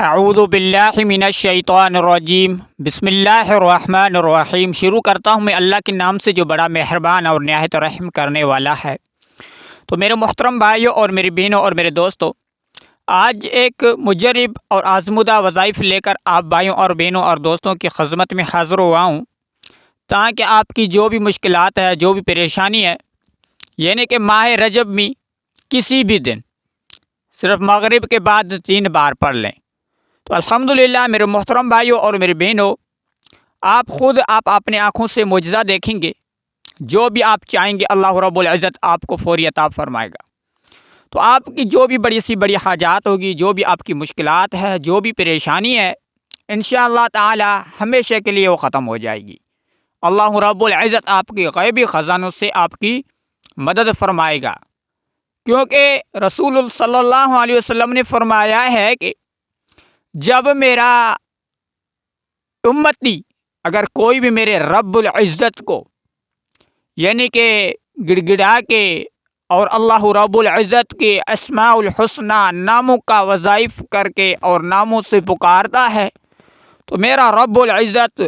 اعوذ باللہ من الشیطان الرجیم بسم اللہ الرحمن الرحیم۔ شروع کرتا ہوں میں اللہ کے نام سے جو بڑا مہربان اور نہایت رحم کرنے والا ہے۔ تو میرے محترم بھائیوں اور میری بہنوں اور میرے دوستوں، آج ایک مجرب اور آزمودہ وظائف لے کر آپ بھائیوں اور بہنوں اور دوستوں کی خدمت میں حاضر ہوا ہوں، تاکہ آپ کی جو بھی مشکلات ہے، جو بھی پریشانی ہے، یعنی کہ ماہ رجب میں کسی بھی دن صرف مغرب کے بعد 3 بار پڑھ لیں۔ تو الحمدللہ میرے محترم بھائیوں اور میرے بہنوں، آپ اپنے آنکھوں سے معجزہ دیکھیں گے۔ جو بھی آپ چاہیں گے اللہ رب العزت آپ کو فوری عطا فرمائے گا۔ تو آپ کی جو بھی بڑی سی بڑی حاجات ہوگی، جو بھی آپ کی مشکلات ہے، جو بھی پریشانی ہے، انشاءاللہ تعالی ہمیشہ کے لیے وہ ختم ہو جائے گی۔ اللہ رب العزت آپ کی غیبی خزانوں سے آپ کی مدد فرمائے گا، کیونکہ رسول صلی اللہ علیہ وسلم نے فرمایا ہے کہ جب میرا امتی، اگر کوئی بھی میرے رب العزت کو یعنی کہ گڑگڑا کے اور اللہ رب العزت کے اسماء الحسنہ ناموں کا وظائف کر کے اور ناموں سے پکارتا ہے، تو میرا رب العزت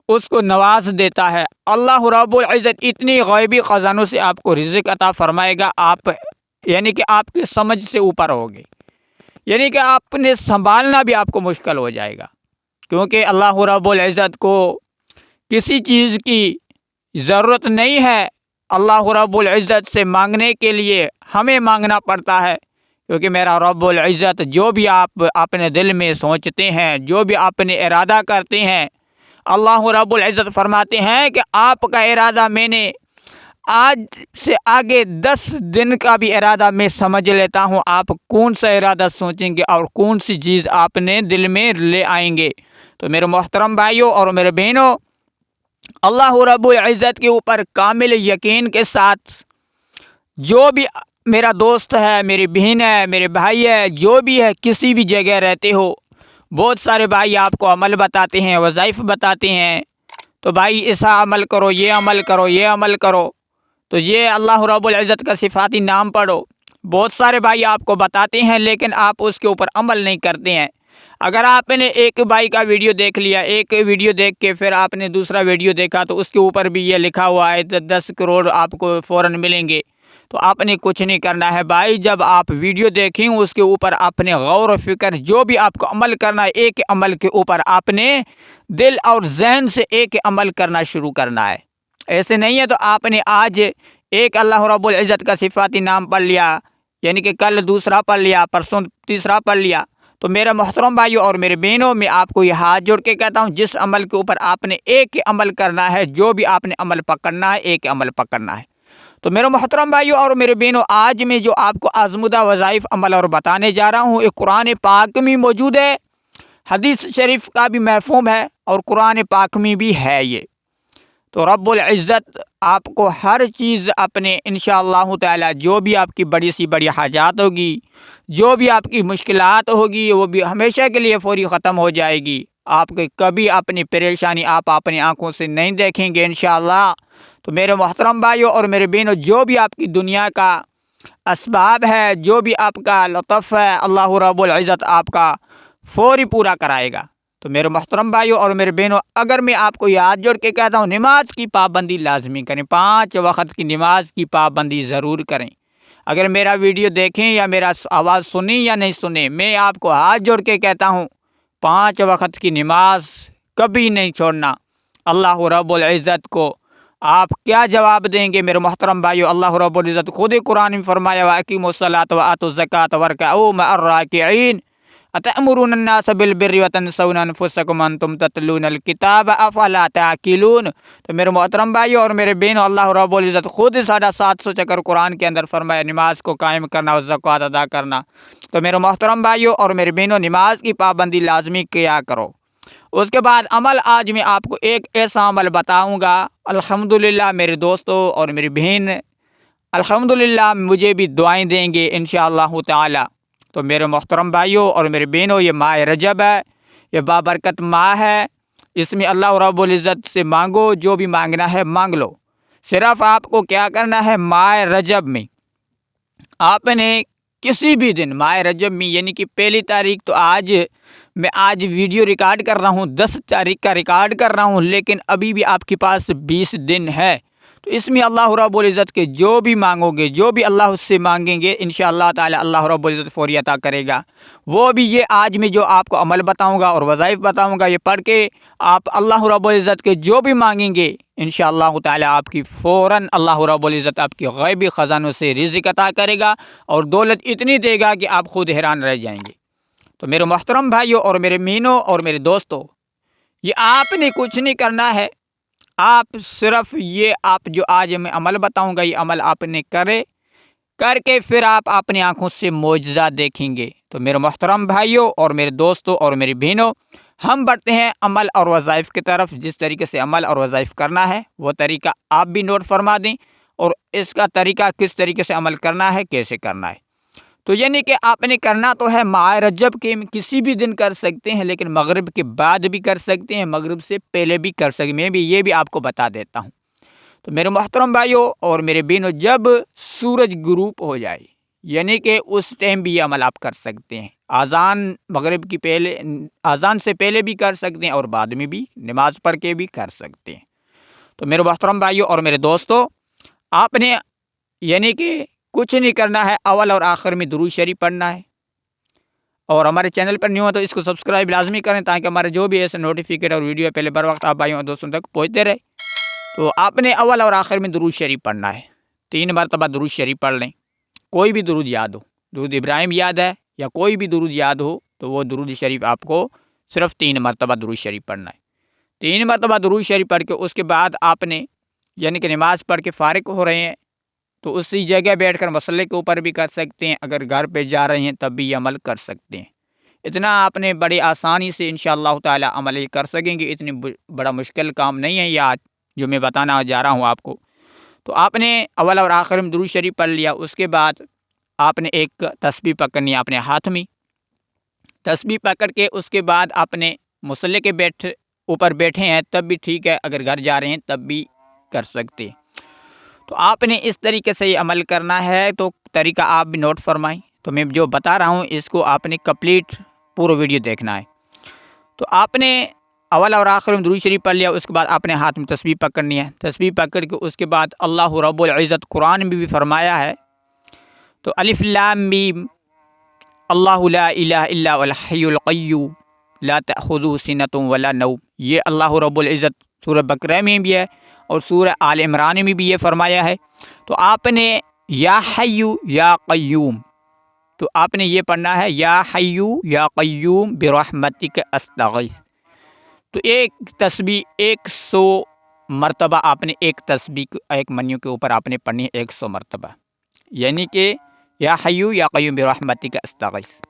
اس کو نواز دیتا ہے۔ اللہ رب العزت اتنی غیبی خزانوں سے آپ کو رزق عطا فرمائے گا، آپ یعنی کہ آپ کی سمجھ سے اوپر ہوگی، یعنی کہ آپ نے سنبھالنا بھی آپ کو مشکل ہو جائے گا، کیونکہ اللہ رب العزت کو کسی چیز کی ضرورت نہیں ہے۔ اللہ رب العزت سے مانگنے کے لیے ہمیں مانگنا پڑتا ہے، کیونکہ میرا رب العزت جو بھی آپ اپنے دل میں سوچتے ہیں، جو بھی اپنے ارادہ کرتے ہیں، اللہ رب العزت فرماتے ہیں کہ آپ کا ارادہ میں نے آج سے آگے 10 دن کا بھی ارادہ میں سمجھ لیتا ہوں، آپ کون سا ارادہ سوچیں گے اور کون سی چیز آپ نے دل میں لے آئیں گے۔ تو میرے محترم بھائیوں اور میرے بہنوں، اللہ رب العزت کے اوپر کامل یقین کے ساتھ جو بھی میرا دوست ہے، میری بہن ہے، میرے بھائی ہے، جو بھی ہے، کسی بھی جگہ رہتے ہو، بہت سارے بھائی آپ کو عمل بتاتے ہیں، وظائف بتاتے ہیں، تو بھائی ایسا عمل کرو، یہ عمل کرو، یہ عمل کرو، تو یہ اللہ رب العزت کا صفاتی نام پڑھو۔ بہت سارے بھائی آپ کو بتاتے ہیں، لیکن آپ اس کے اوپر عمل نہیں کرتے ہیں۔ اگر آپ نے ایک بھائی کا ویڈیو دیکھ لیا، ایک ویڈیو دیکھ کے پھر آپ نے دوسرا ویڈیو دیکھا، تو اس کے اوپر بھی یہ لکھا ہوا ہے 10 کروڑ آپ کو فوراً ملیں گے، تو آپ نے کچھ نہیں کرنا ہے بھائی۔ جب آپ ویڈیو دیکھیں اس کے اوپر آپ نے غور و فکر، جو بھی آپ کو عمل کرنا ہے، ایک عمل کے اوپر آپ نے دل اور ذہن سے ایک عمل کرنا شروع کرنا ہے۔ ایسے نہیں ہے تو آپ نے آج ایک اللہ رب العزت کا صفاتی نام پڑھ لیا، یعنی کہ کل دوسرا پڑھ لیا، پرسوں تیسرا پڑھ لیا، تو میرے محترم بھائیوں اور میرے بہنوں، میں آپ کو یہ ہاتھ جوڑ کے کہتا ہوں، جس عمل کے اوپر آپ نے ایک عمل کرنا ہے، جو بھی آپ نے عمل پکڑنا ہے، ایک عمل پکڑنا ہے۔ تو میرے محترم بھائیوں اور میرے بہنوں، آج میں جو آپ کو آزمودہ وظائف عمل اور بتانے جا رہا ہوں، ایک قرآن پاک میں موجود ہے، حدیث شریف کا بھی مفہوم ہے، اور قرآن پاک میں بھی ہے یہ۔ تو رب العزت آپ کو ہر چیز اپنے انشاءاللہ تعالی، جو بھی آپ کی بڑی سی بڑی حاجات ہوگی، جو بھی آپ کی مشکلات ہوگی، وہ بھی ہمیشہ کے لیے فوری ختم ہو جائے گی۔ آپ کے کبھی اپنی پریشانی آپ اپنی آنکھوں سے نہیں دیکھیں گے انشاءاللہ۔ تو میرے محترم بھائیوں اور میرے بہنوں، جو بھی آپ کی دنیا کا اسباب ہے، جو بھی آپ کا لطف ہے، اللہ رب العزت آپ کا فوری پورا کرائے گا۔ تو میرے محترم بھائیوں اور میرے بہنوں، اگر میں آپ کو یاد جوڑ کے کہتا ہوں، نماز کی پابندی لازمی کریں، 5 وقت کی نماز کی پابندی ضرور کریں۔ اگر میرا ویڈیو دیکھیں یا میرا آواز سنیں یا نہیں سنیں، میں آپ کو ہاتھ جوڑ کے کہتا ہوں، 5 وقت کی نماز کبھی نہیں چھوڑنا۔ اللہ رب العزت کو آپ کیا جواب دیں گے میرے محترم بھائیوں؟ اللہ رب العزت خود قرآن میں فرمایا، وَأَقِیمُوا الصَّلَاةَ وَآتُوا الزَّکَاةَ وَارْکَعُوا مَعَ الرَّاکِعِینَ أَتَأْمُرُونَ النَّاسَ الْبِرِّ وَتَنْسَوْنَ أَنفُسَکُمْ وَأَنْتُمْ تَتْلُونَ الْکِتَابَ أَفَلَا تَعْقِلُونَ۔ تو میرے محترم بھائیوں اور میرے بہنوں، اللہ رب العزت خود 750 چکر قرآن کے اندر فرمایا، نماز کو قائم کرنا اور زکوٰۃ ادا کرنا۔ تو میرے محترم بھائیوں اور میرے بہنوں، نماز کی پابندی لازمی کیا کرو۔ اس کے بعد عمل، آج میں آپ کو ایک ایسا عمل بتاؤں گا، الحمدللہ میرے دوستوں اور میری بہن الحمدللہ مجھے بھی دعائیں دیں گے انشاءاللہ تعالی۔ تو میرے محترم بھائیوں اور میرے بہنوں، یہ ماہ رجب ہے، یہ بابرکت ماہ ہے، اس میں اللہ رب العزت سے مانگو، جو بھی مانگنا ہے مانگ لو۔ صرف آپ کو کیا کرنا ہے، ماہ رجب میں آپ نے کسی بھی دن ماہ رجب میں، یعنی کہ پہلی تاریخ تو میں آج ویڈیو ریکارڈ کر رہا ہوں، 10 تاریخ کا ریکارڈ کر رہا ہوں، لیکن ابھی بھی آپ کے پاس 20 دن ہے۔ تو اس میں اللہ رب العزت کے جو بھی مانگو گے، جو بھی اللہ اس سے مانگیں گے، انشاءاللہ تعالی اللہ رب العزت فوری عطا کرے گا۔ وہ بھی یہ آج میں جو آپ کو عمل بتاؤں گا اور وظائف بتاؤں گا، یہ پڑھ کے آپ اللہ رب العزت کے جو بھی مانگیں گے، انشاءاللہ تعالی آپ کی فوراً اللہ رب العزت آپ کی غیبی خزانوں سے رزق عطا کرے گا اور دولت اتنی دے گا کہ آپ خود حیران رہ جائیں گے۔ تو میرے محترم بھائیوں اور میرے مینوں اور میرے دوستوں، یہ آپ نے کچھ نہیں کرنا ہے، آپ صرف یہ آپ جو آج میں عمل بتاؤں گا، یہ عمل آپ نے کر کے پھر آپ اپنی آنکھوں سے معجزہ دیکھیں گے۔ تو میرے محترم بھائیوں اور میرے دوستوں اور میری بہنوں، ہم بڑھتے ہیں عمل اور وظائف کی طرف۔ جس طریقے سے عمل اور وظائف کرنا ہے وہ طریقہ آپ بھی نوٹ فرما دیں، اور اس کا طریقہ کس طریقے سے عمل کرنا ہے، کیسے کرنا ہے۔ تو یعنی کہ آپ نے کرنا تو ہے ماہ رجب کے کسی بھی دن کر سکتے ہیں، لیکن مغرب کے بعد بھی کر سکتے ہیں، مغرب سے پہلے بھی کر سکتے ہیں، میں بھی یہ بھی آپ کو بتا دیتا ہوں۔ تو میرے محترم بھائیوں اور میرے بہنوں، جب سورج غروب ہو جائے، یعنی کہ اس ٹائم بھی یہ عمل آپ کر سکتے ہیں۔ مغرب کی پہلے اذان سے پہلے بھی کر سکتے ہیں اور بعد میں بھی نماز پڑھ کے بھی کر سکتے ہیں۔ تو میرے محترم بھائیوں اور میرے دوستوں، آپ نے یعنی کہ کچھ نہیں کرنا ہے، اول اور آخر میں درود شریف پڑھنا ہے، اور ہمارے چینل پر نیو ہو تو اس کو سبسکرائب لازمی کریں تاکہ ہمارے جو بھی ایسے نوٹیفیکیٹ اور ویڈیو پہلے بر وقت آپ بھائیوں اور دوستوں تک پہنچتے رہے۔ تو آپ نے اول اور آخر میں درود شریف پڑھنا ہے، 3 مرتبہ درود شریف پڑھ لیں، کوئی بھی درود یاد ہو، درود ابراہیم یاد ہے یا کوئی بھی درود یاد ہو تو وہ درود شریف آپ کو صرف 3 مرتبہ درود شریف پڑھنا ہے۔ 3 مرتبہ درود شریف پڑھ کے اس کے بعد آپ نے یعنی کہ نماز پڑھ کے فارغ ہو رہے ہیں تو اسی جگہ بیٹھ کر مصلی کے اوپر بھی کر سکتے ہیں، اگر گھر پہ جا رہے ہیں تب بھی یہ عمل کر سکتے ہیں۔ اتنا آپ نے بڑی آسانی سے انشاءاللہ تعالی عمل یہ کر سکیں گے، اتنی بڑا مشکل کام نہیں ہے یہ آج جو میں بتانا جا رہا ہوں آپ کو۔ تو آپ نے اول اور آخر میں درود شریف پڑھ لیا، اس کے بعد آپ نے ایک تسبیح پکڑنی ہے اپنے ہاتھ میں، تسبیح پکڑ کے اس کے بعد آپ نے مصلی کے اوپر بیٹھے ہیں تب بھی ٹھیک ہے، اگر گھر جا رہے ہیں تب بھی کر سکتے ہیں۔ تو آپ نے اس طریقے سے یہ عمل کرنا ہے، تو طریقہ آپ بھی نوٹ فرمائیں۔ تو میں جو بتا رہا ہوں اس کو آپ نے کمپلیٹ پورا ویڈیو دیکھنا ہے۔ تو آپ نے اول اور آخر میں درود شریف پڑھ لیا، اس کے بعد آپ نے ہاتھ میں تسبیح پکڑنی ہے، تسبیح پکڑ کے اس کے بعد اللہ رب العزت قرآن میں بھی فرمایا ہے، تو الف لام میم اللہ لا الہ الا هو الحی القیوم لا تأخذہ سنۃ ولا نوم، یہ اللہ رب العزت سورہ بقرہ میں بھی ہے اور سورہ آل عمران میں بھی یہ فرمایا ہے۔ تو آپ نے یا حی یا قیوم، تو آپ نے یہ پڑھنا ہے یا حی یا قیوم برحمتک استغیث۔ تو ایک تسبیح 100 مرتبہ آپ نے ایک تسبیح ایک منیو کے اوپر آپ نے پڑھنی ہے 100 مرتبہ، یعنی کہ یا حی یا قیوم برحمتک استغیث۔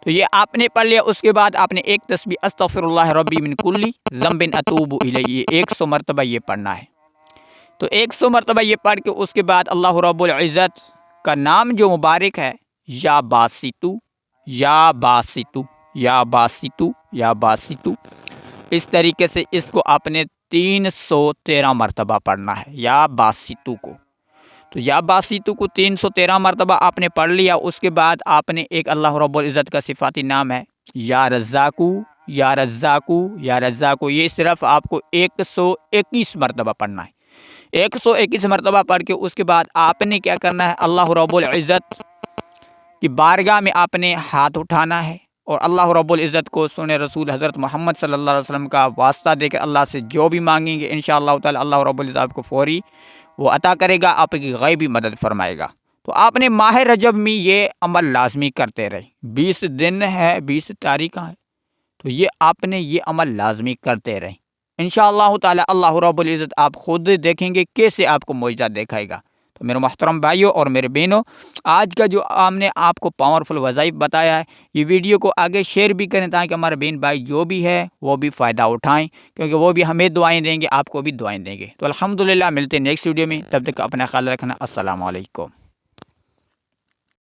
تو یہ آپ نے پڑھ لیا، اس کے بعد آپ نے ایک تسبیح استغفر اللہ ربی من کل ذنب اتوب الیہ 100 مرتبہ یہ پڑھنا ہے۔ تو 100 مرتبہ یہ پڑھ کے اس کے بعد اللہ رب العزت کا نام جو مبارک ہے، یا باسطو یا باسطو یا باسطو یا باسطو، اس طریقے سے اس کو آپ نے 313 مرتبہ پڑھنا ہے، یا باسطو کو۔ تو یا باسطو کو 313 مرتبہ آپ نے پڑھ لیا، اس کے بعد آپ نے ایک اللہ رب العزت کا صفاتی نام ہے یا رزاقو یا رزاقو یا رزاقو، یہ صرف آپ کو 121 مرتبہ پڑھنا ہے۔ 121 مرتبہ پڑھ کے اس کے بعد آپ نے کیا کرنا ہے، اللہ رب العزت کی بارگاہ میں آپ نے ہاتھ اٹھانا ہے اور اللہ رب العزت کو سن رسول حضرت محمد صلی اللہ علیہ وسلم کا واسطہ دے کر اللہ سے جو بھی مانگیں گے انشاءاللہ تعالی اللہ رب العزت آپ کو فوری وہ عطا کرے گا، آپ کی غیبی مدد فرمائے گا۔ تو آپ نے ماہ رجب میں یہ عمل لازمی کرتے رہے، 20 دن ہے، 20 تاریخ ہے، تو یہ آپ نے یہ عمل لازمی کرتے رہے انشاءاللہ تعالی اللہ رب العزت آپ خود دیکھیں گے کیسے آپ کو معجزہ دکھائے گا۔ تو میرے محترم بھائیوں اور میرے بہنوں، آج کا جو ہم نے آپ کو پاورفل وظائف بتایا ہے، یہ ویڈیو کو آگے شیئر بھی کریں تاکہ ہمارے بہن بھائی جو بھی ہے وہ بھی فائدہ اٹھائیں، کیونکہ وہ بھی ہمیں دعائیں دیں گے، آپ کو بھی دعائیں دیں گے۔ تو الحمدللہ ملتے ہیں نیکسٹ ویڈیو میں، تب تک اپنا خیال رکھنا۔ السلام علیکم۔